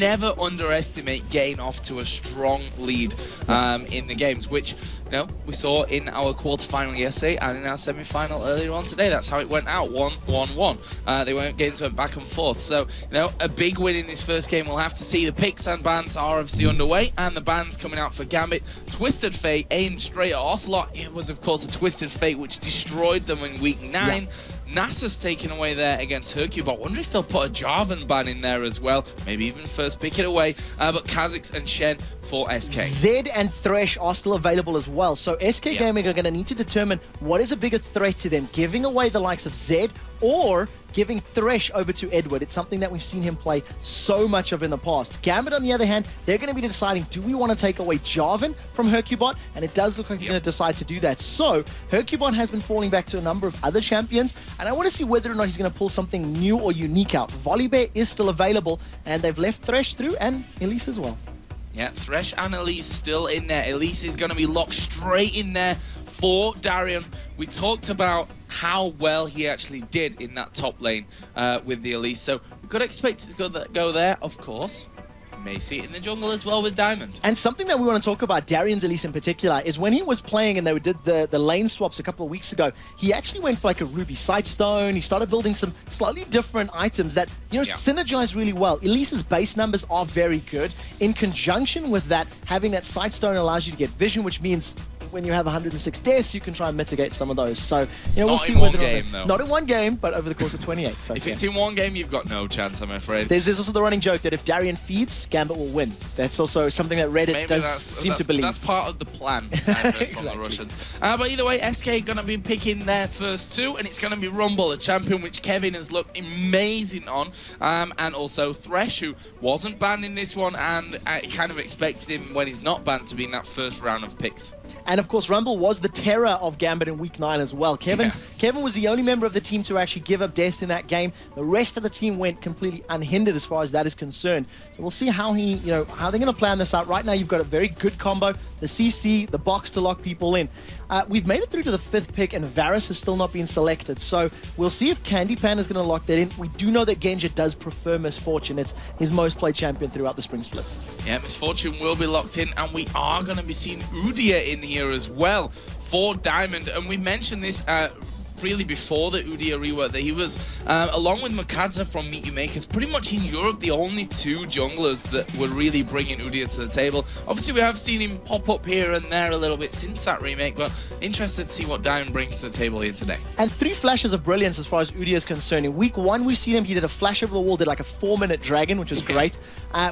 Never underestimate getting off to a strong lead in the games, which we saw in our quarterfinal yesterday and in our semi-final earlier on today. That's how it went out, 1-1-1. Games went back and forth. So, a big win in this first game. We'll have to see. The picks and bans are obviously underway, and the bans coming out for Gambit. Twisted Fate aimed straight at Ocelot. It was, of course, a Twisted Fate which destroyed them in week 9. Yeah. NASA's taken away there against Hercube. I wonder if they'll put a Jarvan ban in there as well. Maybe even first pick it away. But Kha'Zix and Shen for SK. Zed and Thresh are still available as well. So SK Gaming are going to need to determine what is a bigger threat to them. Giving away the likes of Zed or giving Thresh over to Edward. It's something that we've seen him play so much of in the past. Gambit, on the other hand, they're going to be deciding, do we want to take away Jarvan from Hercubot? And it does look like they're going to decide to do that. So Hercubot has been falling back to a number of other champions, and I want to see whether or not he's going to pull something new or unique out. Volibear is still available, and they've left Thresh through, and Elise as well. Yeah, Thresh and Elise still in there. Elise is going to be locked straight in there for Darian. We talked about how well he actually did in that top lane with the Elise, so we could expect it to go there, of course. May see it in the jungle as well with Diamond. And something that we want to talk about, Darian's Elise in particular, is when he was playing and they did the lane swaps a couple of weeks ago, he actually went for like a Ruby Sightstone. He started building some slightly different items that, synergize really well. Elise's base numbers are very good. In conjunction with that, having that Sightstone allows you to get vision, which means when you have 106 deaths, you can try and mitigate some of those. So, we'll see whether not in one game, but over the course of 28. So, if it's in one game, you've got no chance, I'm afraid. There's also the running joke that if Darian feeds, Gambit will win. That's also something that Reddit seem to believe. That's part of the plan from the Russians. But either way, SK going to be picking their first two, and it's going to be Rumble, a champion which Kevin has looked amazing on, and also Thresh, who wasn't banned in this one, and I kind of expected him when he's not banned to be in that first round of picks. And of course, Rumble was the terror of Gambit in week 9 as well. Kevin was the only member of the team to actually give up deaths in that game. The rest of the team went completely unhindered as far as that is concerned. So we'll see how how they're going to plan this out. Right now, you've got a very good combo. The CC, the box to lock people in. We've made it through to the 5th pick, and Varus has still not been selected. So we'll see if Candy Pan is going to lock that in. We do know that Genja does prefer Miss Fortune. It's his most played champion throughout the spring split. Yeah, Miss Fortune will be locked in, and we are going to be seeing Udyr in here as well for Diamond. And we mentioned this really before the Udyr rework, that he was, along with Makaza from Meet You Makers, pretty much in Europe the only two junglers that were really bringing Udyr to the table. Obviously, we have seen him pop up here and there a little bit since that remake, but interested to see what Diamond brings to the table here today. And 3 flashes of brilliance as far as Udyr is concerned. In week 1, we've seen him, he did a flash over the wall, did like a 4-minute dragon, which was great.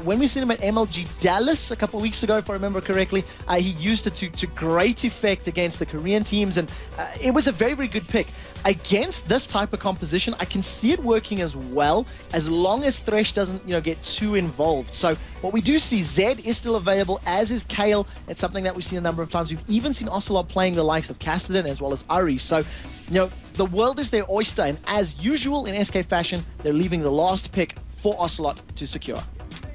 When we seen him at MLG Dallas a couple of weeks ago, if I remember correctly, he used it to great effect against the Korean teams, and it was a very, very good pick. Against this type of composition, I can see it working as well, as long as Thresh doesn't, get too involved. So what we do see, Zed is still available, as is Kale. It's something that we've seen a number of times. We've even seen Ocelot playing the likes of Cassidy as well as Ari. So, the world is their oyster, and as usual in SK fashion, they're leaving the last pick for Ocelot to secure.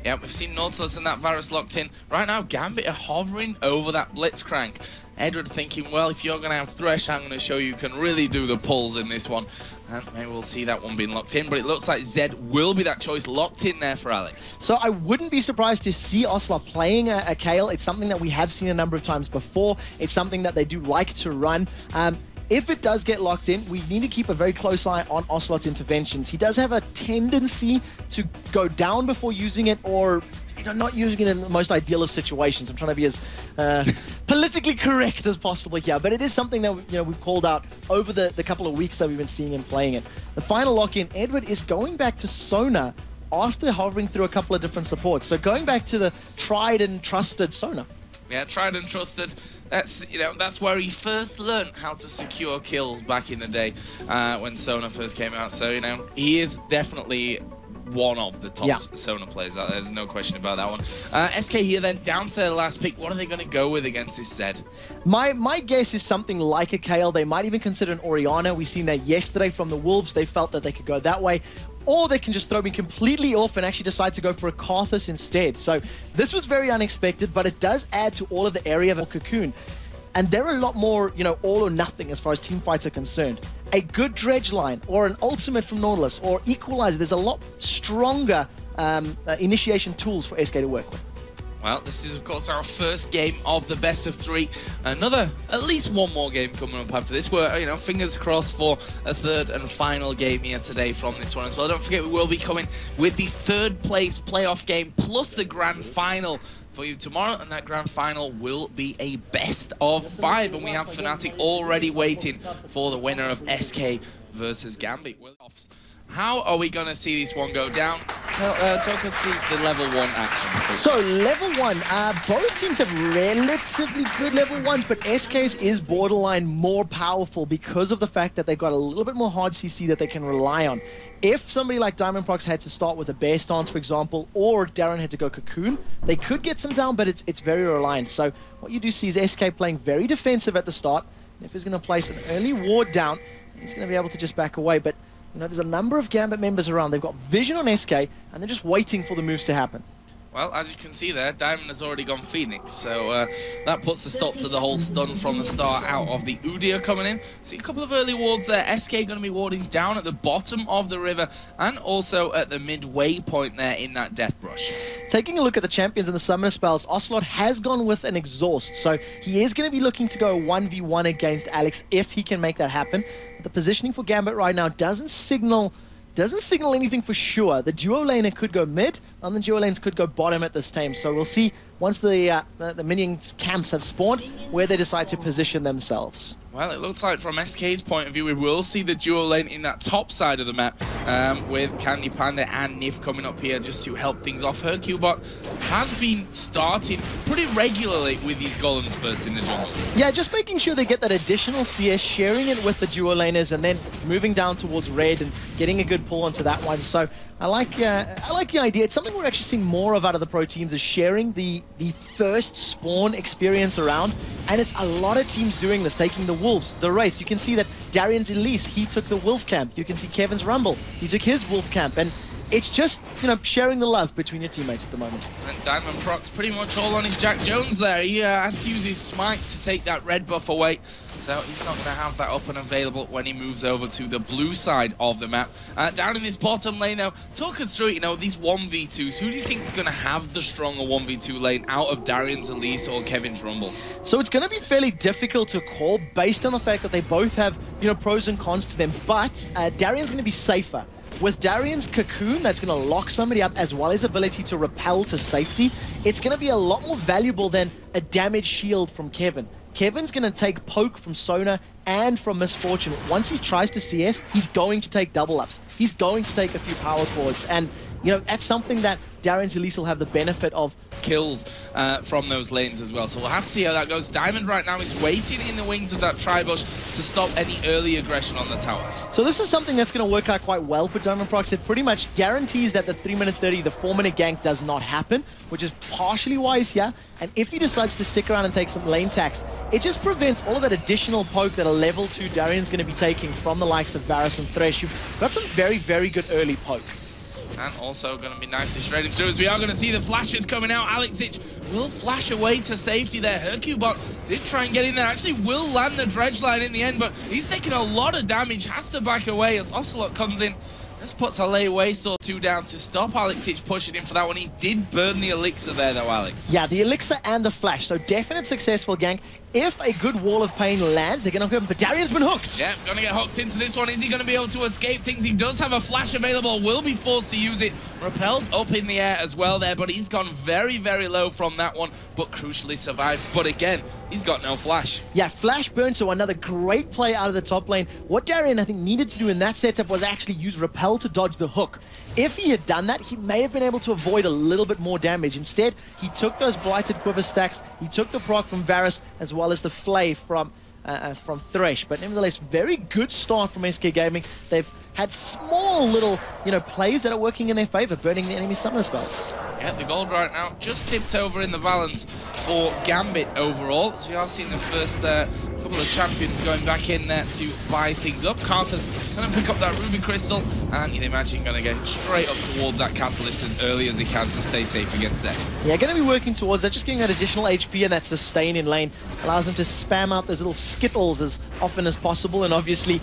Yeah, we've seen Nautilus and that Varus locked in. Right now, Gambit are hovering over that Blitzcrank. Edward thinking, well, if you're going to have Thresh, I'm going to show you can really do the pulls in this one. And maybe we'll see that one being locked in. But it looks like Zed will be that choice locked in there for Alex. So I wouldn't be surprised to see Ocelot playing a Kale. It's something that we have seen a number of times before. It's something that they do like to run. If it does get locked in, we need to keep a very close eye on Ocelot's interventions. He does have a tendency to go down before using it, or not using it in the most ideal of situations. I'm trying to be as politically correct as possible here, but it is something that we've called out over the couple of weeks that we've been seeing him playing it. The final lock-in, Edward is going back to Sona after hovering through a couple of different supports. So going back to the tried and trusted Sona. Yeah, tried and trusted. That's where he first learned how to secure kills back in the day when Sona first came out. So, he is definitely one of the top Sona players. There's no question about that one. SK here then, down to their last pick. What are they going to go with against this Zed? My guess is something like a Kale. They might even consider an Orianna. We've seen that yesterday from the Wolves. They felt that they could go that way. Or they can just throw me completely off and actually decide to go for a Karthus instead. So this was very unexpected, but it does add to all of the area of a Cocoon. And they're a lot more, all or nothing as far as team fights are concerned. A good dredge line or an ultimate from Nautilus or Equalizer, there's a lot stronger initiation tools for SK to work with. Well, this is, of course, our first game of the best of 3. At least one more game coming up after this. We're, fingers crossed for a third and final game here today from this one as well. Don't forget, we will be coming with the third place playoff game plus the grand final for you tomorrow, and that grand final will be a best of 5, and we have Fnatic already waiting for the winner of SK versus Gambit. How are we going to see this one go down? Talk us through the level 1 action. So, level 1, both teams have relatively good level 1s, but SK's is borderline more powerful because of the fact that they've got a little bit more hard CC that they can rely on. If somebody like Diamondprox had to start with a bear stance, for example, or Darren had to go cocoon, they could get some down, but it's very reliant. So, what you do see is SK playing very defensive at the start. If he's going to place an early ward down, he's going to be able to just back away, but there's a number of Gambit members around. They've got vision on SK, and they're just waiting for the moves to happen. Well, as you can see there, Diamond has already gone Phoenix, so that puts a stop to the whole stun from the start out of the Udyr coming in. See a couple of early wards there. SK going to be warding down at the bottom of the river and also at the midway point there in that Death Brush. Taking a look at the champions and the summoner spells, Ocelot has gone with an exhaust, so he is going to be looking to go 1v1 against Alex if he can make that happen. But the positioning for Gambit right now doesn't signal anything for sure. The duo laner could go mid, and the duo lanes could go bottom at this time. So we'll see once the minions camps have spawned where they decide to position themselves. Well, it looks like from SK's point of view, we will see the duo lane in that top side of the map with Candy Panda and Nif coming up here just to help things off. Hercubot has been starting pretty regularly with these golems first in the jungle. Yeah, just making sure they get that additional CS, sharing it with the duo laners, and then moving down towards red and getting a good pull onto that one. So I like the idea. It's something we're actually seeing more of out of the pro teams, is sharing the first spawn experience around, and it's a lot of teams doing this, taking the wolves, the race. You can see that Darian's Elise, he took the wolf camp. You can see Kevin's Rumble, he took his wolf camp, and it's just, sharing the love between your teammates at the moment. And Diamondprox pretty much all on his Jack Jones there. He had to use his smite to take that red buff away. So he's not going to have that up and available when he moves over to the blue side of the map. Down in this bottom lane now, talk us through, these 1v2s. Who do you think is going to have the stronger 1v2 lane out of Darian's Elise or Kevin's Rumble? So it's going to be fairly difficult to call based on the fact that they both have, pros and cons to them. But Darian's going to be safer. With Darian's Cocoon, that's going to lock somebody up, as well as ability to repel to safety. It's going to be a lot more valuable than a damage shield from Kevin. Kevin's going to take poke from Sona and from Misfortune. Once he tries to CS, he's going to take double ups. He's going to take a few power chords. And, that's something that Darian's Elise will have the benefit of. Kills from those lanes as well. So we'll have to see how that goes. Diamond right now is waiting in the wings of that Tribush to stop any early aggression on the tower. So this is something that's going to work out quite well for Diamondprox. It pretty much guarantees that the 3-minute 30, the 4-minute gank does not happen, which is partially why he's here. And if he decides to stick around and take some lane tax, it just prevents all of that additional poke that a level 2 Darian's going to be taking from the likes of Varus and Thresh. You've got some very, very good early poke. And also going to be nicely straight through, as we are going to see the flashes coming out. Alexic will flash away to safety there. Hercubot did try and get in there. Actually will land the dredge line in the end, but he's taking a lot of damage. Has to back away as Ocelot comes in. This puts a lay Waysore 2 down to stop Alexic pushing in for that one. He did burn the elixir there though, Alex. Yeah, the elixir and the flash. So definite successful gank. If a good wall of pain lands, they're going to go, but Darian's been hooked. Yeah, going to get hooked into this one. Is he going to be able to escape things? He does have a flash available, will be forced to use it. Repel's up in the air as well there, but he's gone very, very low from that one, but crucially survived. But again, he's got no flash. Yeah, flash burn, so another great play out of the top lane. What Darian, I think, needed to do in that setup was actually use Repel to dodge the hook. If he had done that, he may have been able to avoid a little bit more damage. Instead, he took those Blighted Quiver stacks, he took the proc from Varus, as well as the Flay from Thresh. But nevertheless, very good start from SK Gaming. They've had small little, plays that are working in their favor, burning the enemy summoner spells. Yeah, the gold right now just tipped over in the balance for Gambit overall. So we are seeing the first couple of champions going back in there to buy things up. Carthus going to pick up that Ruby Crystal, and you'd imagine going to get straight up towards that Catalyst as early as he can to stay safe against Zed. Yeah, going to be working towards that, just getting that additional HP and that sustain in lane. Allows him to spam out those little skittles as often as possible, and obviously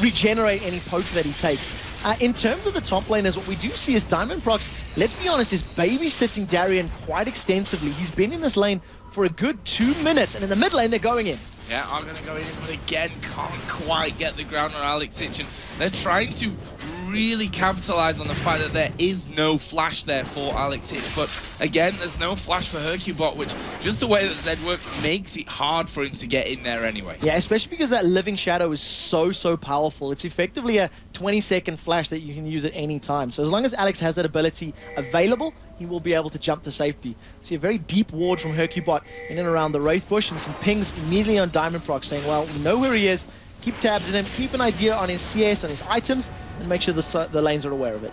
regenerate any poke that he takes. In terms of the top laners, what we do see is Diamond Prox, let's be honest, is babysitting Darien quite extensively. He's been in this lane for a good 2 minutes, and in the mid lane, they're going in. Yeah, I'm going to go in, but again, can't quite get the ground on Alex Ich. They're trying to really capitalize on the fact that there is no flash there for Alex Ich. But again, there's no flash for Hercubot, which just the way that Zed works makes it hard for him to get in there anyway. Yeah, especially because that Living Shadow is so powerful. It's effectively a 20-second flash that you can use at any time. So as long as Alex has that ability available, he will be able to jump to safety. See a very deep ward from Hercubot in and around the Wraith Bush, and some pings immediately on Diamond Prox saying, well, we know where he is, keep tabs on him, keep an idea on his CS, on his items, and make sure the lanes are aware of it.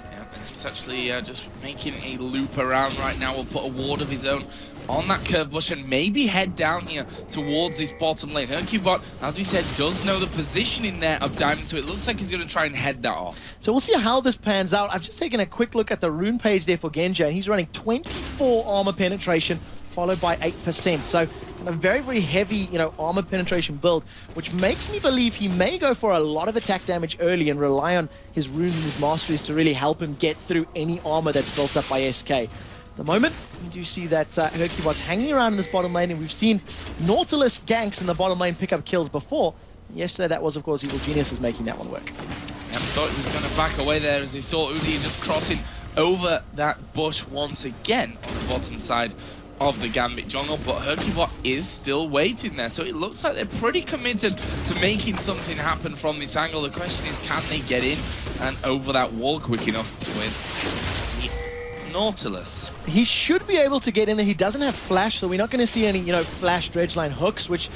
Yeah, and it's actually just making a loop around right now. We'll put a ward of his own on that curve bush and maybe head down here towards this bottom lane. Hercubot, as we said, does know the positioning there of Diamond, so it looks like he's going to try and head that off. So we'll see how this pans out. I've just taken a quick look at the rune page there for Genja, and he's running 24 armor penetration, followed by 8%. So a very heavy, armor penetration build, which makes me believe he may go for a lot of attack damage early and rely on his runes and his masteries to really help him get through any armor that's built up by SK. At the moment, you do see that Hercubot's hanging around in this bottom lane, and we've seen Nautilus ganks in the bottom lane pick up kills before. Yesterday, that was, of course, Evil Geniuses making that one work. I thought he was going to back away there as he saw Udi just crossing over that bush once again on the bottom side of the Gambit jungle, but Hercubot is still waiting there, so it looks like they're pretty committed to making something happen from this angle. The question is, can they get in and over that wall quick enough with Nautilus? He should be able to get in there. He doesn't have flash, so we're not going to see any, flash dredgeline hooks, which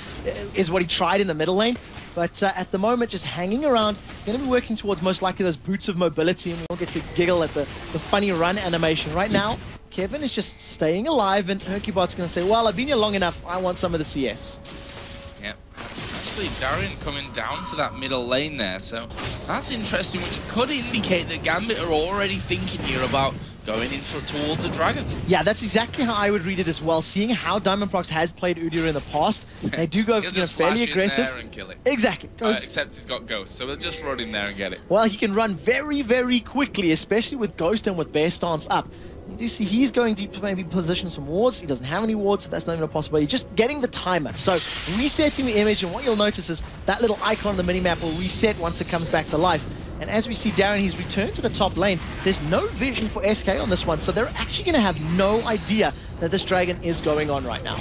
is what he tried in the middle lane. But at the moment, just hanging around, going to be working towards most likely those boots of mobility, and we'll get to giggle at the funny run animation. Right now, Kevin is just staying alive, and Hercubot's going to say, well, I've been here long enough, I want some of the CS. Yep. Actually, Darien coming down to that middle lane there, so that's interesting, which could indicate that Gambit are already thinking here about going in towards a dragon. Yeah, that's exactly how I would read it as well. Seeing how Diamond Prox has played Udyr in the past, they do go fairly aggressive. There and kill it. Exactly. Except he's got Ghost, so we'll just run in there and get it. Well, he can run very quickly, especially with Ghost and with Bear Stance up. You do see he's going to maybe position some wards. He doesn't have any wards, so that's not even a possibility. Just getting the timer. So resetting the image, and what you'll notice is that little icon on the minimap will reset once it comes back to life. And as we see Darren, he's returned to the top lane. There's no vision for SK on this one, so they're actually going to have no idea that this dragon is going on right now.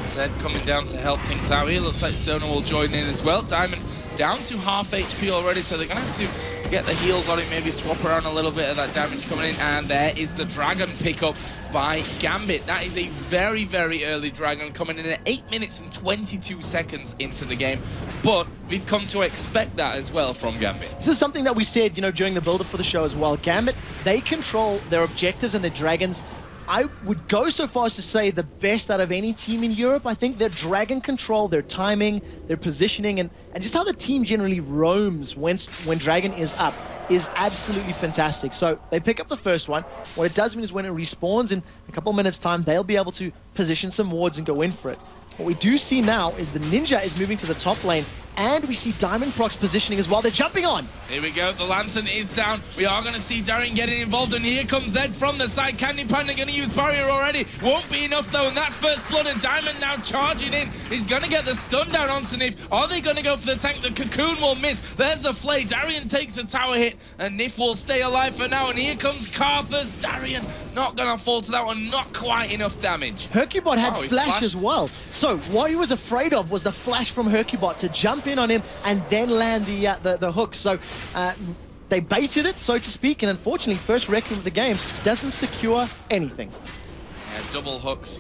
Zed coming down to help things out here. Looks like Sona will join in as well. Diamond down to half HP already, so they're going to have to get the heals on him, maybe swap around a little bit of that damage coming in. And there is the dragon pickup by Gambit. That is a very early dragon coming in at 8 minutes and 22 seconds into the game. But we've come to expect that as well from Gambit. This is something that we said, during the build-up for the show as well. Gambit, they control their objectives and their dragons. I would go so far as to say the best out of any team in Europe. I think their dragon control, their timing, their positioning, and just how the team generally roams when dragon is up is absolutely fantastic. So they pick up the first one. What it does mean is when it respawns in a couple minutes time, they'll be able to position some wards and go in for it. What we do see now is the Ninja is moving to the top lane, and we see Diamond Prox positioning as well. They're jumping on. Here we go. The Lantern is down. We are going to see Darren getting involved, and here comes Zed from the side. Candy Panda going to use barrier already. Won't be enough, though, and that's first blood, and Diamond now charging in. He's going to get the stun down onto Nif. Are they going to go for the tank? The Cocoon will miss. There's the Flay. Darien takes a tower hit, and Nif will stay alive for now, and here comes Carthus. Darien not going to fall to that one. Not quite enough damage. Hercubot had flash as well. So what he was afraid of was the flash from Hercubot to jump in on him and then land the hook. So they baited it, so to speak, and unfortunately, first Rec Room of the game doesn't secure anything. Yeah, double hooks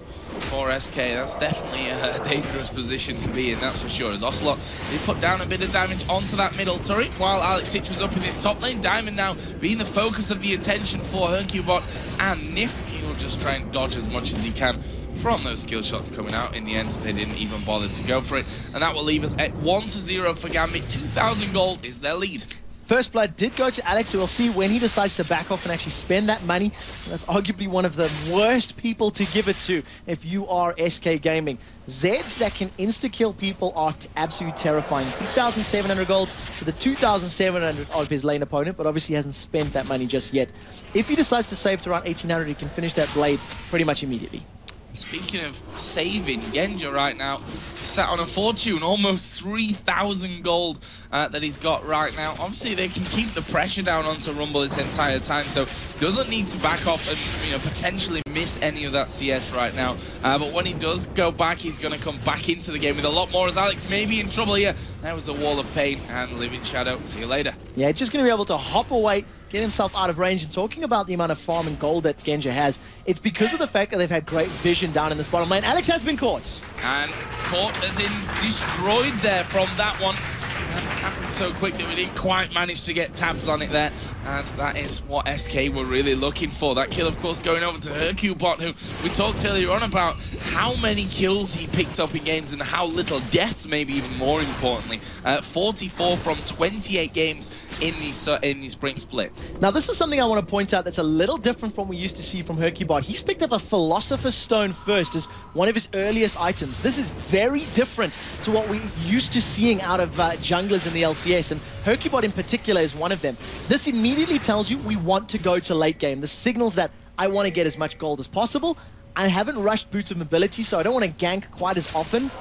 for SK. That's definitely a dangerous position to be in, that's for sure. As Ocelot, he put down a bit of damage onto that middle turret while Alex Ich was up in his top lane. Diamond now being the focus of the attention for Hercubot and Nif. He will just try and dodge as much as he can from those skill shots coming out. In the end, they didn't even bother to go for it, and that will leave us at 1-0 for Gambit. 2,000 gold is their lead. First blood did go to Alex, so we'll see when he decides to back off and actually spend that money. That's arguably one of the worst people to give it to if you are SK Gaming. Zeds that can insta-kill people are absolutely terrifying. 3,700 gold to the 2,700 of his lane opponent, but obviously hasn't spent that money just yet. If he decides to save to around 1,800, he can finish that blade pretty much immediately. Speaking of saving, Genja right now sat on a fortune, almost 3,000 gold that he's got right now. Obviously, they can keep the pressure down onto Rumble this entire time, so doesn't need to back off and potentially miss any of that CS right now. But when he does go back, he's going to come back into the game with a lot more, as Alex may be in trouble here. That was a wall of pain and Living Shadow. See you later. Yeah, just going to be able to hop away, get himself out of range. And talking about the amount of farm and gold that Genja has, it's because of the fact that they've had great vision down in this bottom lane. Alex has been caught. And caught as in destroyed there from that one. And it happened so quick that we didn't quite manage to get tabs on it there. And that is what SK were really looking for. That kill, of course, going over to Hercubot, who we talked earlier on about how many kills he picks up in games and how little deaths, maybe even more importantly. 44 from 28 games in the spring split. Now, this is something I want to point out that's a little different from what we used to see from Hercubot. He's picked up a Philosopher's Stone first as one of his earliest items. This is very different to what we used to seeing out of junglers in the LCS, and Hercubot in particular is one of them. This immediately tells you we want to go to late game. This signals that I want to get as much gold as possible. I haven't rushed Boots of Mobility, so I don't want to gank quite as often.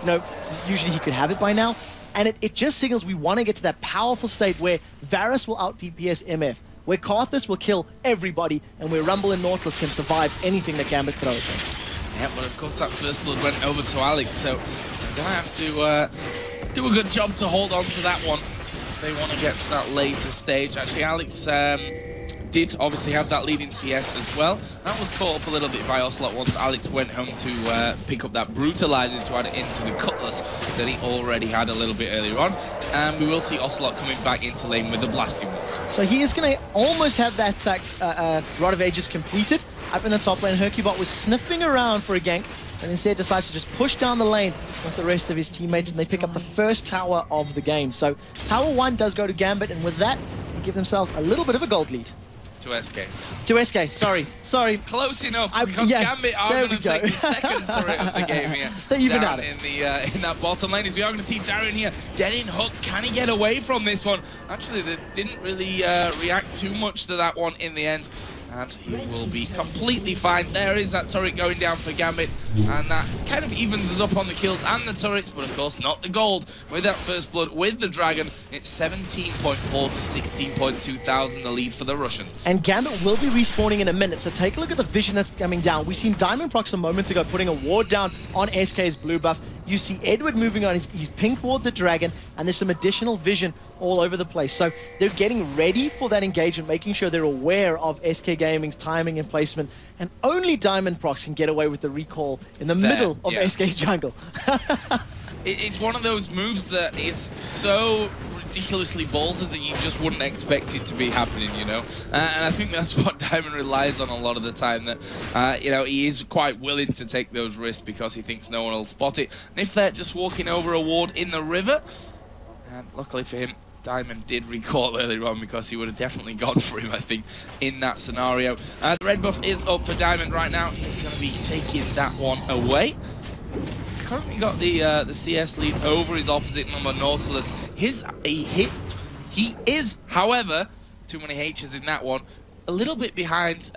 Usually he could have it by now. And it just signals we want to get to that powerful state where Varus will out DPS MF, where Karthus will kill everybody, and where Rumble and Nautilus can survive anything that Gambit throws at them. Yeah, but of course that first blood went over to Alex, so they're going to have to do a good job to hold on to that one if they want to get to that later stage. Actually, Alex did obviously have that lead in CS as well. That was caught up a little bit by Ocelot once Alex went home to pick up that Brutalizer to add it into the Cutlass that he already had a little bit earlier on. And we will see Ocelot coming back into lane with the Blasting Wall. So he is going to almost have that Rod of Ages completed. Up in the top lane, Hercubot was sniffing around for a gank, and instead decides to just push down the lane with the rest of his teammates, and they pick up the first tower of the game. So Tower 1 does go to Gambit, and with that, they give themselves a little bit of a gold lead. To SK. To SK, sorry. Close enough, because Gambit are going to take the second turret of the game here. They even down out in that bottom lane. As we are going to see Darren here getting hooked. Can he get away from this one? Actually, they didn't really react too much to that one in the end. And he will be completely fine. There is that turret going down for Gambit, and that kind of evens us up on the kills and the turrets, but of course not the gold. With that first blood with the Dragon, it's 17.4 to 16.2 thousand, the lead for the Russians. And Gambit will be respawning in a minute, so take a look at the vision that's coming down. We've seen Diamond Prox a moment ago putting a ward down on SK's blue buff. You see Edward moving on his pink ward, the Dragon, and there's some additional vision all over the place. So they're getting ready for that engagement, making sure they're aware of SK Gaming's timing and placement, and only Diamond Prox can get away with the recall in the middle of SK's jungle. It's one of those moves that is so ridiculously ballsy that you just wouldn't expect it to be happening, And I think that's what Diamond relies on a lot of the time, that, he is quite willing to take those risks because he thinks no one will spot it. And if they're just walking over a ward in the river, and luckily for him, Diamond did recall earlier on because he would have definitely gone for him, I think, in that scenario. The red buff is up for Diamond right now. He's going to be taking that one away. He's currently got the CS lead over his opposite number, Nautilus. He is, however, too many H's in that one. A little bit behind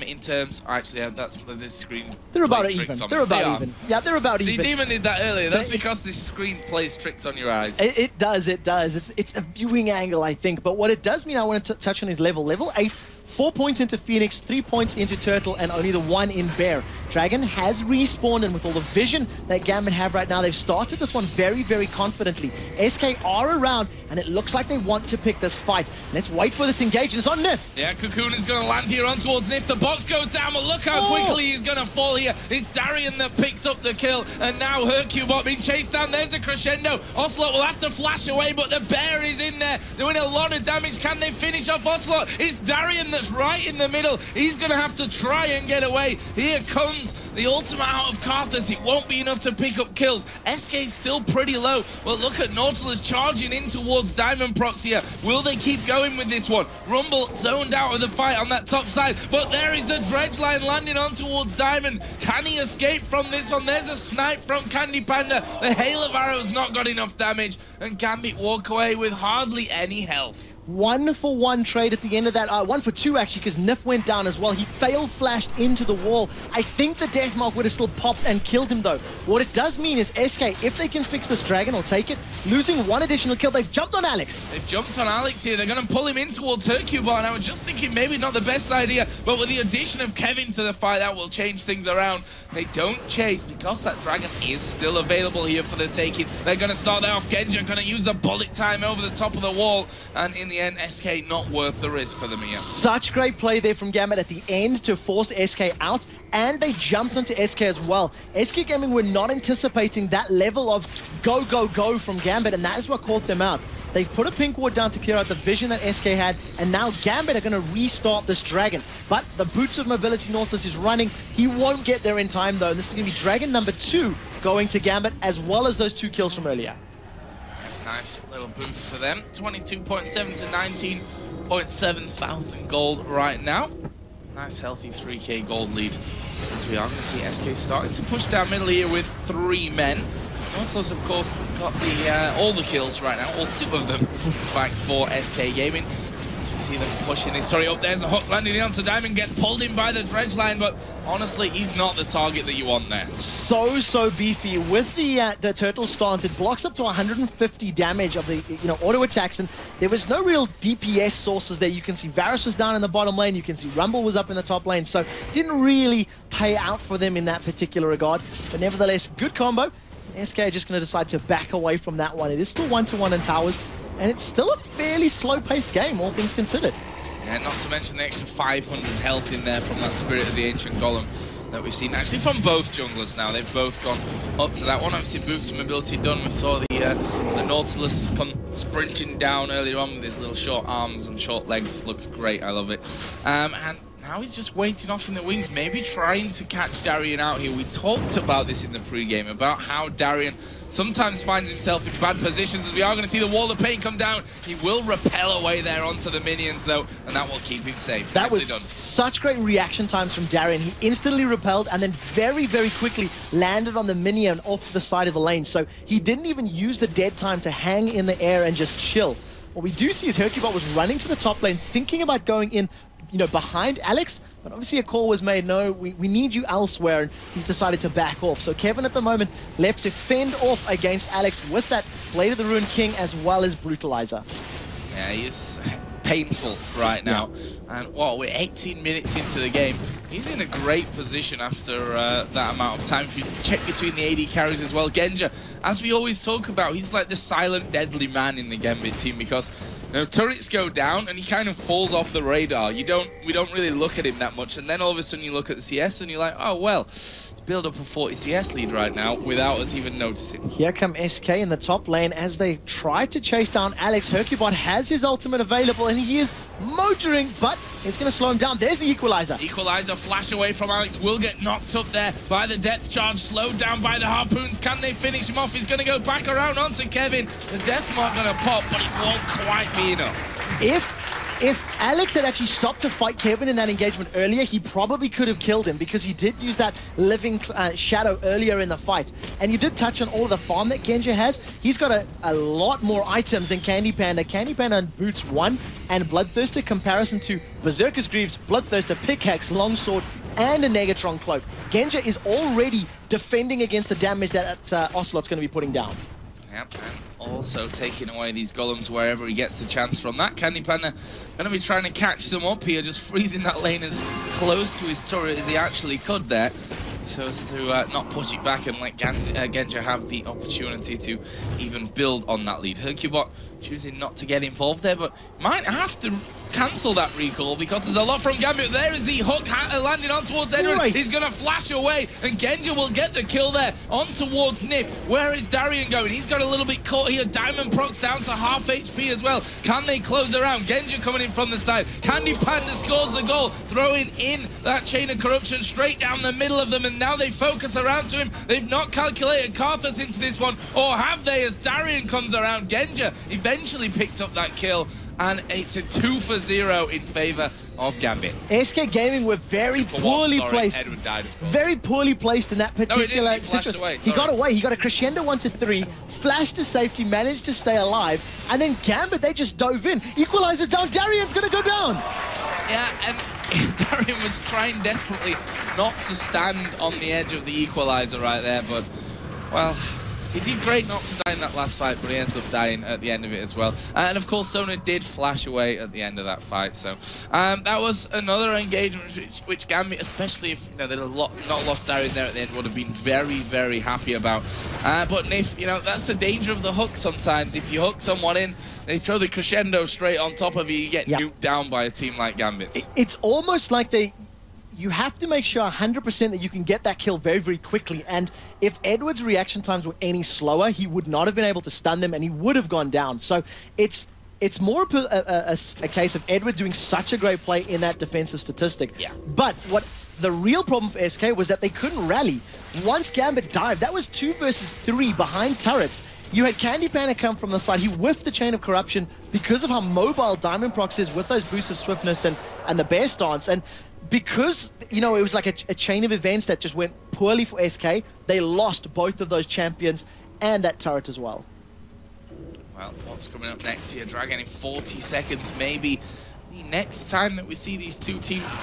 in terms. Actually, that's this screen. They're about even. They're about even. Yeah, they're about even. See, Demon did that earlier. That's because this screen plays tricks on your eyes. It does. It's a viewing angle, I think. But what it does mean, I want to touch on his level. Level 8. 4 points into Phoenix, 3 points into Turtle, and only the 1 in Bear. Dragon has respawned, and with all the vision that Gambit have right now, they've started this one very, very confidently. SK are around, and it looks like they want to pick this fight. Let's wait for this engagement. It's on Nif. Yeah, Cocoon is going to land here on towards Nif. The box goes down, but look how quickly he's going to fall here. It's Darien that picks up the kill, and now Hercubot being chased down. There's a crescendo. Ocelot will have to flash away, but the Bear is in there, doing a lot of damage. Can they finish off Ocelot? It's Darien that's right in the middle. He's going to have to try and get away. Here comes The ultimate out of Karthus, it won't be enough to pick up kills. SK's still pretty low, but look at Nautilus charging in towards Diamond Proxia. Will they keep going with this one? Rumble zoned out of the fight on that top side, but there is the dredge line landing on towards Diamond. Can he escape from this one? There's a snipe from Candy Panda. The hail of arrows not got enough damage, and Gambit walk away with hardly any health. 1-for-1 trade at the end of that. 1-for-2 actually, because Nif went down as well. He fail flashed into the wall. I think the Deathmark would have still popped and killed him though. What it does mean is SK, if they can fix this dragon or take it, losing one additional kill. They've jumped on Alex. They've jumped on Alex here. They're going to pull him in towards Hercubot, and I was just thinking maybe not the best idea, but with the addition of Kevin to the fight, that will change things around. They don't chase because that dragon is still available here for the taking. They're going to start that off. Genja going to use the bullet time over the top of the wall, and in the end, SK not worth the risk for them here. Such great play there from Gambit at the end to force SK out, and they jumped onto SK as well. SK Gaming were not anticipating that level of go, go, go from Gambit, and that is what caught them out. They've put a pink ward down to clear out the vision that SK had, and now Gambit are going to restart this dragon. But the Boots of Mobility Nautilus is running. He won't get there in time though. This is going to be dragon number 2 going to Gambit, as well as those 2 kills from earlier. Nice little boost for them. 22.7 to 19.7 thousand gold right now. Nice healthy 3k gold lead. As we are going to see SK starting to push down middle here with 3 men. Nautilus, of course, got the all the kills right now, all 2 of them, in fact, for SK Gaming. As we see them pushing it. Sorry, up there's a hook landing onto Diamond, gets pulled in by the dredge line, but honestly, he's not the target that you want there. So beefy. With the turtle stance, it blocks up to 150 damage of the auto attacks, and there was no real DPS sources there. You can see Varus was down in the bottom lane, you can see Rumble was up in the top lane, so didn't really pay out for them in that particular regard. But nevertheless, good combo. SK are just going to decide to back away from that one. It is still 1-to-1 in towers, and it's still a fairly slow-paced game, all things considered. Yeah, not to mention the extra 500 health in there from that Spirit of the Ancient Golem that we've seen, actually from both junglers now. They've both gone up to that one. Obviously, Boots of Mobility done. We saw the Nautilus come sprinting down earlier on with his little short arms and short legs. Looks great, I love it. And now he's just waiting off in the wings, maybe trying to catch Darien out here. We talked about this in the pre-game, about how Darien sometimes finds himself in bad positions, as we are going to see the wall of pain come down. He will repel away there onto the minions, though, and that will keep him safe. That was done. Such great reaction times from Darien. He instantly repelled and then very, very quickly landed on the minion off to the side of the lane. So he didn't even use the dead time to hang in the air and just chill. What we do see is Hercubot was running to the top lane, thinking about going in behind Alex, but obviously a call was made, no, we need you elsewhere, and he's decided to back off. So Kevin at the moment left to fend off against Alex with that Blade of the Ruined King as well as Brutalizer. Yeah, he's painful right now. Yeah. And we're 18 minutes into the game. He's in a great position after that amount of time. If you check between the AD carries as well, Genja, as we always talk about, he's like the silent deadly man in the Gambit team, because turrets go down and he kind of falls off the radar. We don't really look at him that much, and then all of a sudden you look at the CS and you're like, oh well, let's build up a 40 CS lead right now without us even noticing. Here come SK in the top lane as they try to chase down Alex. Hercubot has his ultimate available and he is motoring, but it's going to slow him down. There's the equalizer. Equalizer flash away from Alex, will get knocked up there by the depth charge, slowed down by the harpoons. Can they finish him off? He's going to go back around onto Kevin. The death mark going to pop, but it won't quite be enough. If Alex had actually stopped to fight Kevin in that engagement earlier, he probably could have killed him, because he did use that living shadow earlier in the fight. And you did touch on all of the farm that Genja has. He's got a lot more items than Candy Panda. Candy Panda and Boots 1 and Bloodthirster, comparison to Berserker's Greaves, Bloodthirster, Pickaxe, Longsword, and a Negatron Cloak. Genja is already defending against the damage that Ocelot's going to be putting down. Yep, and also taking away these golems wherever he gets the chance from that. Candy Panda going to be trying to catch some up here, just freezing that lane as close to his turret as he actually could there, so as to not push it back and let Genja have the opportunity to even build on that lead. Hercubot choosing not to get involved there, but might have to cancel that recall because there's a lot from Gambit. There is the hook landing on towards Edward. Right. He's going to flash away, and Genja will get the kill there on towards Nif. Where is Darian going? He's got a little bit caught here. Diamond procs down to half HP as well. Can they close around? Genja coming in from the side. Candy Panda scores the goal, throwing in that chain of corruption straight down the middle of them, and now they focus around to him. They've not calculated Karthus into this one, or have they, as Darian comes around. Genja eventually picks up that kill, and it's a 2 for 0 in favor of Gambit. SK Gaming were very poorly placed. Edward died, of course. Very poorly placed in that particular He flashed away, He got away. He got a crescendo 1 to 3, flashed to safety, managed to stay alive, and then Gambit, they just dove in. Equalizes down. Darian's going to go down. Yeah, and Darian was trying desperately not to stand on the edge of the equalizer right there, but, well, he did great not to die in that last fight, but he ends up dying at the end of it as well. And of course, Sona did flash away at the end of that fight. So that was another engagement which Gambit, especially if they'd have not lost Darian there at the end, would have been very, very happy about. But Nif, that's the danger of the hook sometimes. If you hook someone in, they throw the crescendo straight on top of you, you get nuked down by a team like Gambit. It's almost like you have to make sure 100% that you can get that kill very, very quickly. And if Edward's reaction times were any slower, he would not have been able to stun them, and he would have gone down. So it's more a case of Edward doing such a great play in that defensive statistic. Yeah. But what the real problem for SK was that they couldn't rally. Once Gambit dived, that was 2 versus 3 behind turrets. You had Candy Panda come from the side. He whiffed the chain of corruption because of how mobile Diamond Prox is with those boosts of swiftness and the bear stance. And because, it was like a chain of events that just went poorly for SK, they lost both of those champions and that turret as well. Well, what's coming up next here? Dragon in 40 seconds, maybe the next time that we see these two teams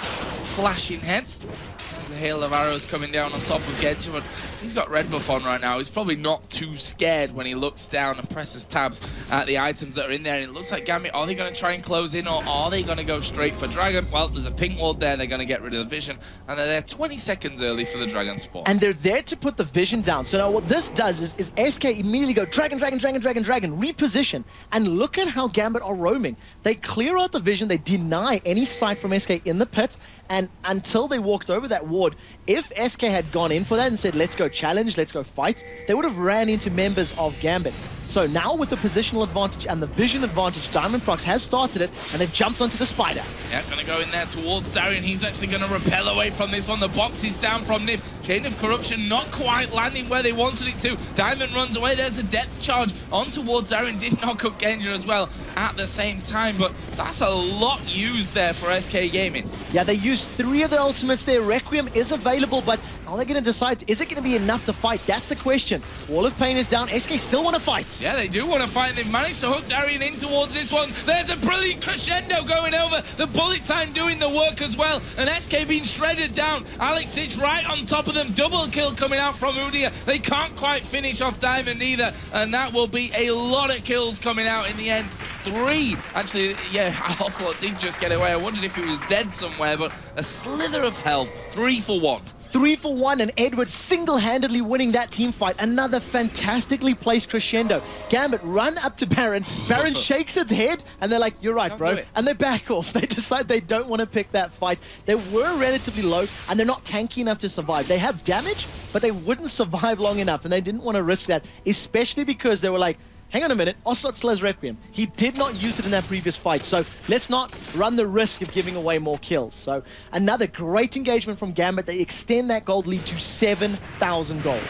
clashing heads. There's a hail of arrows coming down on top of Genja, but he's got red buff on right now. He's probably not too scared when he looks down and presses tabs at the items that are in there. And it looks like Gambit, are they going to try and close in, or are they going to go straight for Dragon? Well, there's a pink ward there. They're going to get rid of the vision, and they're there 20 seconds early for the Dragon spawn. And they're there to put the vision down. So now what this does is SK immediately go Dragon, reposition, and look at how Gambit are roaming. They clear out the vision. They deny any sight from SK in the pit, and until they walked over that ward, if SK had gone in for that and said, let's go challenge, let's go fight, they would have ran into members of Gambit. So now with the positional advantage and the vision advantage, Diamond Prox has started it, and they've jumped onto the spider. Yeah, going to go in there towards Darian. He's actually going to repel away from this one. The box is down from Nif. Chain of Corruption not quite landing where they wanted it to. Diamond runs away. There's a depth charge on towards Darian. Did knock up Genja as well at the same time, but that's a lot used there for SK Gaming. Yeah, they used 3 of the ultimates there. Requiem is available, but how are they going to decide? Is it going to be enough to fight? That's the question. Wall of Pain is down. SK still want to fight. Yeah, they do want to fight. They've managed to hook Darian in towards this one. There's a brilliant crescendo going over. The bullet time doing the work as well. And SK being shredded down. Alex Itch right on top of them. Double kill coming out from Udia. They can't quite finish off Diamond either. And that will be a lot of kills coming out in the end. 3. Actually, yeah, Ocelot did just get away. I wondered if he was dead somewhere, but a slither of health. 3 for 1. 3 for 1, and Edward single-handedly winning that team fight. Another fantastically placed crescendo. Gambit run up to Baron. Baron shakes its head, and they're like, you're right, bro. And they back off. They decide they don't want to pick that fight. They were relatively low, and they're not tanky enough to survive. They have damage, but they wouldn't survive long enough, and they didn't want to risk that, especially because they were like, hang on a minute, Ocelot still has Requiem. He did not use it in that previous fight, so let's not run the risk of giving away more kills. So another great engagement from Gambit. They extend that gold lead to 7,000 gold.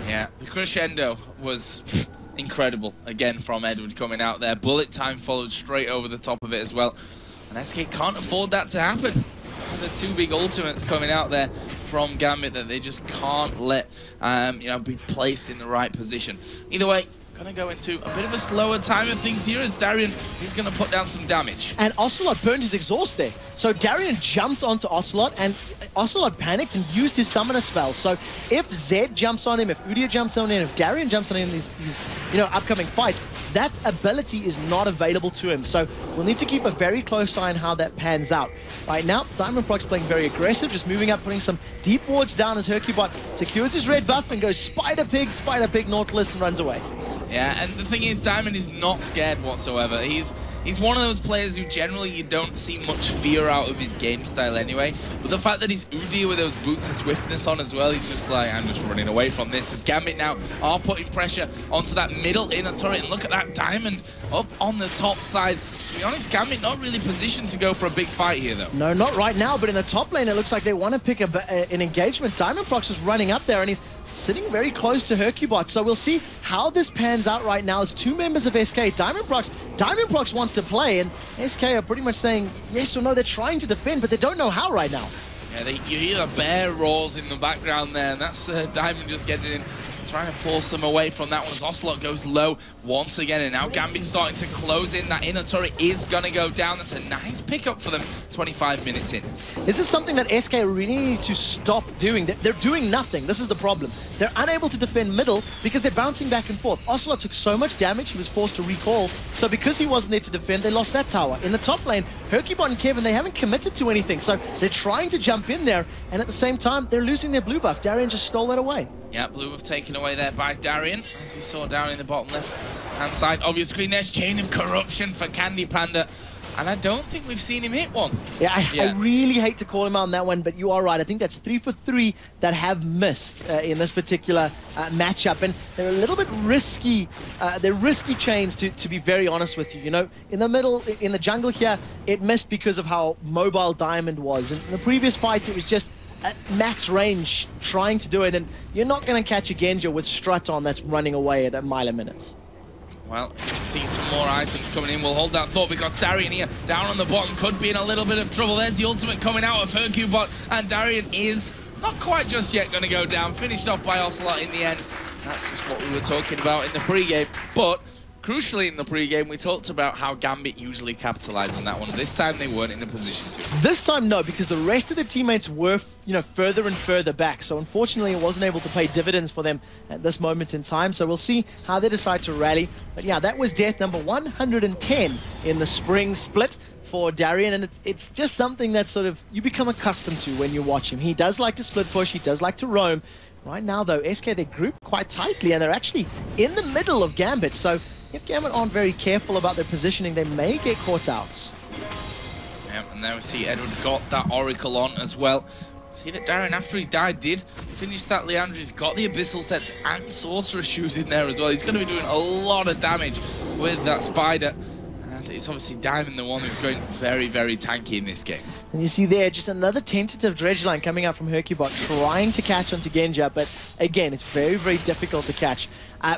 Yeah, the crescendo was incredible, again, from Edward coming out there. Bullet time followed straight over the top of it as well. And SK can't afford that to happen. The 2 big ultimates coming out there from Gambit that they just can't let be placed in the right position. Either way, going to go into a bit of a slower time of things here as Darian is going to put down some damage. And Ocelot burned his exhaust there. So Darian jumped onto Ocelot, and Ocelot panicked and used his summoner spell. So if Zed jumps on him, if Udia jumps on him, if Darian jumps on him in these upcoming fights, that ability is not available to him. So we'll need to keep a very close eye on how that pans out. Right now, Diamond Prox playing very aggressive, just moving up, putting some deep wards down as Hercubot secures his red buff and goes Spider Pig, Nautilus, and runs away. Yeah, and the thing is, Diamond is not scared whatsoever. He's one of those players who generally you don't see much fear out of his game style anyway. But the fact that he's Udyr with those boots of swiftness on as well, he's just like, I'm just running away from this. As Gambit now are putting pressure onto that middle inner turret, and look at that Diamond up on the top side. To be honest, Gambit not really positioned to go for a big fight here though. No, not right now, but in the top lane it looks like they want to pick an engagement. Diamondprox is running up there and he's sitting very close to Hercubot, so we'll see how this pans out right now. As two members of SK, Diamondprox wants to play, and SK are pretty much saying yes or no. They're trying to defend, but they don't know how right now. Yeah, you hear the bear roars in the background there, and that's Diamond just getting in, trying to force them away from that one as Ocelot goes low once again, and now Gambit's starting to close in. That inner turret is going to go down. That's a nice pickup for them 25 minutes in. This is something that SK really need to stop doing. They're doing nothing. This is the problem. They're unable to defend middle because they're bouncing back and forth. Ocelot took so much damage, he was forced to recall. So because he wasn't there to defend, they lost that tower. In the top lane, Hercubot and Kevin, they haven't committed to anything. So they're trying to jump in there, and at the same time, they're losing their blue buff. Darien just stole that away. Yeah, blue have taken away there by Darien, as you saw down in the bottom left-hand side of your screen. There's Chain of Corruption for Candy Panda, and I don't think we've seen him hit one. Yeah, I really hate to call him out on that one, but you are right. I think that's 3 for 3 that have missed in this particular matchup, and they're a little bit risky. They're risky chains, to be very honest with you. You know, in the middle, in the jungle here, it missed because of how mobile Diamond was. And in the previous fights, it was just at max range trying to do it, and you're not going to catch a Genja with Strut on that's running away at a mile a minute. Well, you can see some more items coming in. We'll hold that thought because Darien here down on the bottom could be in a little bit of trouble. There's the ultimate coming out of Hercubot, and Darien is not quite just yet going to go down. Finished off by Ocelot in the end. That's just what we were talking about in the pre-game. But crucially, in the pre-game, we talked about how Gambit usually capitalize on that one. This time, they weren't in a position to. This time, no, because the rest of the teammates were, you know, further and further back. So unfortunately, it wasn't able to pay dividends for them at this moment in time. So we'll see how they decide to rally. But yeah, that was death number 110 in the spring split for Darien, and it's just something that sort of you become accustomed to when you watch him. He does like to split push, he does like to roam. Right now, though, SK, they group quite tightly, and they're actually in the middle of Gambit. So if Gambit aren't very careful about their positioning, they may get caught out. Yeah, and there we see Edward got that Oracle on as well. See that Darien, after he died, did finish that Leandra. He's got the Abyssal sets and Sorcerer's Shoes in there as well. He's going to be doing a lot of damage with that Spider. And it's obviously Diamond, the one who's going very, very tanky in this game. And you see there, just another tentative dredge line coming out from Hercubot, trying to catch onto Genja, but again, it's very, very difficult to catch.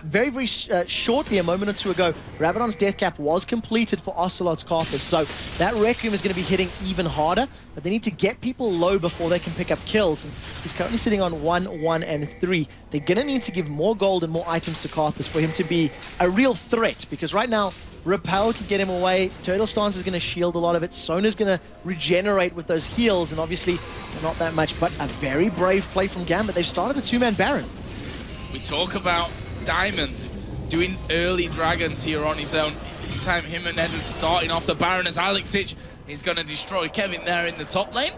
Very, very shortly, a moment or two ago, Rabadon's death cap was completed for Ocelot's Carthus, so that Requiem is going to be hitting even harder, but they need to get people low before they can pick up kills. And he's currently sitting on 1, 1, and 3. They're going to need to give more gold and more items to Carthus for him to be a real threat, because right now, Repel can get him away, Turtle Stance is going to shield a lot of it, Sona's going to regenerate with those heals, and obviously not that much, but a very brave play from Gambit. They've started a two-man Baron. We talk about Diamond doing early dragons here on his own. This time him and Edward starting off the Baron as Alexic is going to destroy Kevin there in the top lane.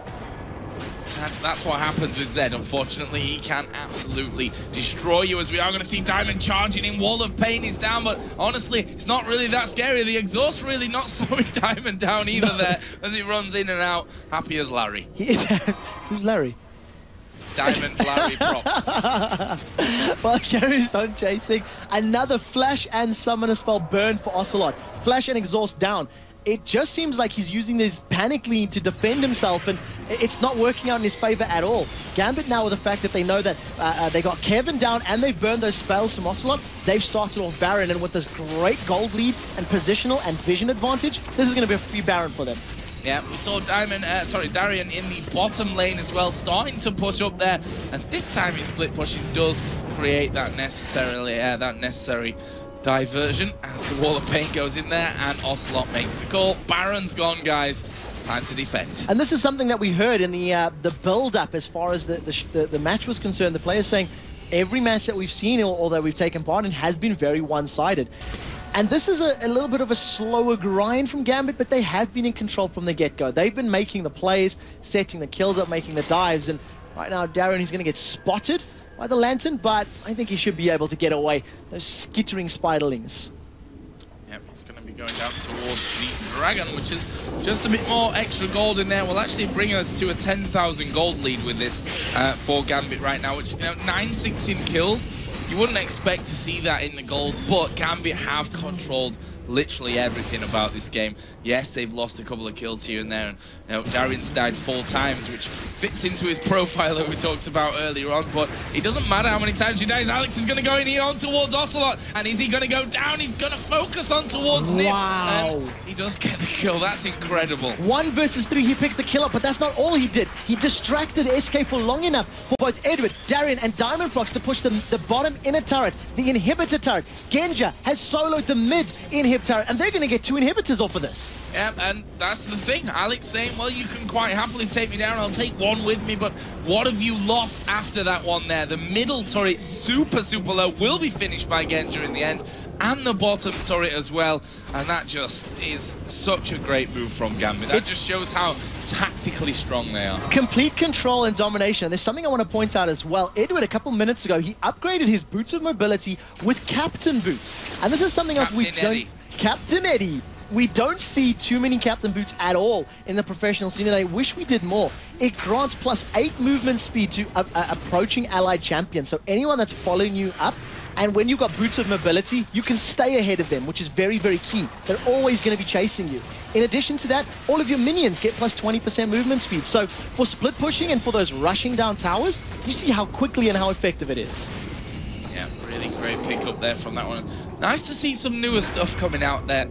And that's what happens with Zed. Unfortunately, he can absolutely destroy you, as we are going to see Diamond charging in. Wall of Pain is down, but honestly, it's not really that scary. The exhaust really not slowing Diamond down either there as he runs in and out. Happy as Larry. Who's Larry? Diamond Larry props. Well, carries on chasing. Another Flash and Summoner spell burn for Ocelot. Flash and Exhaust down. It just seems like he's using this panically to defend himself, and it's not working out in his favor at all. Gambit now, with the fact that they know that they got Kevin down and they've burned those spells from Ocelot, they've started off Baron, and with this great gold lead and positional and vision advantage, this is going to be a free Baron for them. Yeah, we saw Darien in the bottom lane as well, starting to push up there, and this time his split pushing does create that necessary diversion as the Wall of Pain goes in there, and Ocelot makes the call. Baron's gone, guys. Time to defend. And this is something that we heard in the build-up as far as the match was concerned. The players saying every match that we've seen or that we've taken part in has been very one-sided. And this is a little bit of a slower grind from Gambit, but they have been in control from the get-go. They've been making the plays, setting the kills up, making the dives, and right now Darien, he's going to get spotted. by the Lantern, but I think he should be able to get away. Those skittering spiderlings. Yep, it's going to be going down towards the Dragon, which is just a bit more extra gold in there. Will actually bring us to a 10,000 gold lead with this for Gambit right now, which, 9-6 in kills. You wouldn't expect to see that in the gold, but Gambit have controlled literally everything about this game. Yes, they've lost a couple of kills here and there, and Darian's died 4 times, which fits into his profile that we talked about earlier on, but it doesn't matter how many times he dies. Alex is going to go in here on towards Ocelot, and is he going to go down? He's going to focus on towards Nip. Wow. And he does get the kill. That's incredible. 1 versus 3, he picks the kill up, but that's not all he did. He distracted SK for long enough for both Edward, Darian, and Diamondprox to push the bottom inner turret, the inhibitor turret. Genja has soloed the mid inhibitor turret, and they're going to get 2 inhibitors off of this. Yeah, and that's the thing. Alex saying, well, you can quite happily take me down. I'll take 1 with me, but what have you lost after that one there? The middle turret, super, super low, will be finished by Genja in the end, and the bottom turret as well. And that just is such a great move from Gambit. That just shows how tactically strong they are. Complete control and domination. And there's something I want to point out as well. Edward, a couple minutes ago, he upgraded his boots of mobility with Captain Boots. And this is something else we don't... Captain Eddie. We don't see too many Captain Boots at all in the professional scene, and I wish we did more. It grants +8 movement speed to approaching allied champions, so anyone that's following you up, and when you've got Boots of Mobility, you can stay ahead of them, which is very, very key. They're always going to be chasing you. In addition to that, all of your minions get +20% movement speed, so for split pushing and for those rushing down towers, you see how quickly and how effective it is. Yeah, really great pick up there from that one. Nice to see some newer stuff coming out there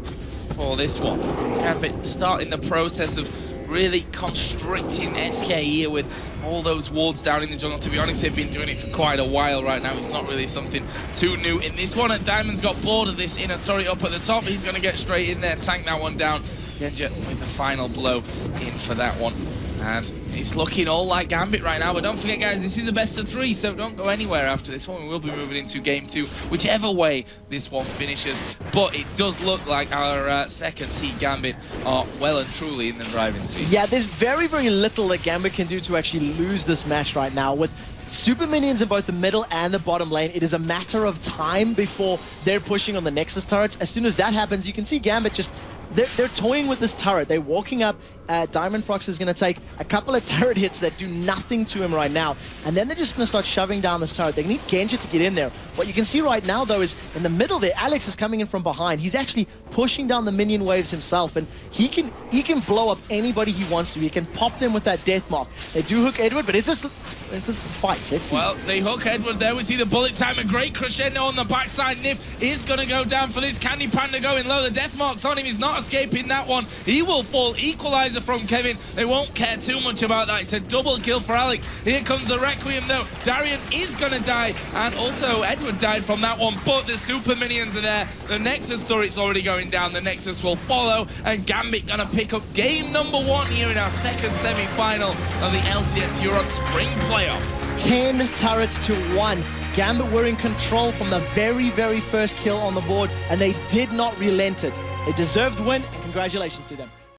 for this one. Gambit starting the process of really constricting SK here with all those wards down in the jungle. To be honest, they've been doing it for quite a while right now. It's not really something too new in this one. And Diamond's got bored of this inner turret up at the top. He's going to get straight in there, tank that one down. Genja with the final blow in for that one. And it's looking all like Gambit right now, but don't forget, guys, this is a best of 3, so don't go anywhere after this one. We will be moving into game 2, whichever way this one finishes. But it does look like our second seed Gambit are well and truly in the driving seat. Yeah, there's very, very little that Gambit can do to actually lose this match right now. With super minions in both the middle and the bottom lane, it is a matter of time before they're pushing on the Nexus turrets. As soon as that happens, you can see Gambit just... They're toying with this turret. They're walking up. Diamondprox is going to take a couple of turret hits that do nothing to him right now. And then they're just going to start shoving down this turret. They need Genja to get in there. What you can see right now, though, is in the middle there, Alex is coming in from behind. He's actually pushing down the minion waves himself. And he can blow up anybody he wants to. He can pop them with that death mark. They do hook Edward, but is this fight? Let's see. Well, they hook Edward there. We see the bullet time. A great crescendo on the backside. Nif is going to go down for this. Candy Panda going low. The death mark's on him. He's not escaping that one. He will fall. Equalizer from Kevin. They won't care too much about that. It's a double kill for Alex. Here comes the Requiem, though. Darian is going to die. And also, Edward died from that one. But the super minions are there. The Nexus turret's already going down. The Nexus will follow. And Gambit going to pick up game number 1 here in our second semi-final of the LCS Europe Spring Playoffs. 10 turrets to 1. Gambit were in control from the very, very first kill on the board, and they did not relent it. They deserved win, and congratulations to them.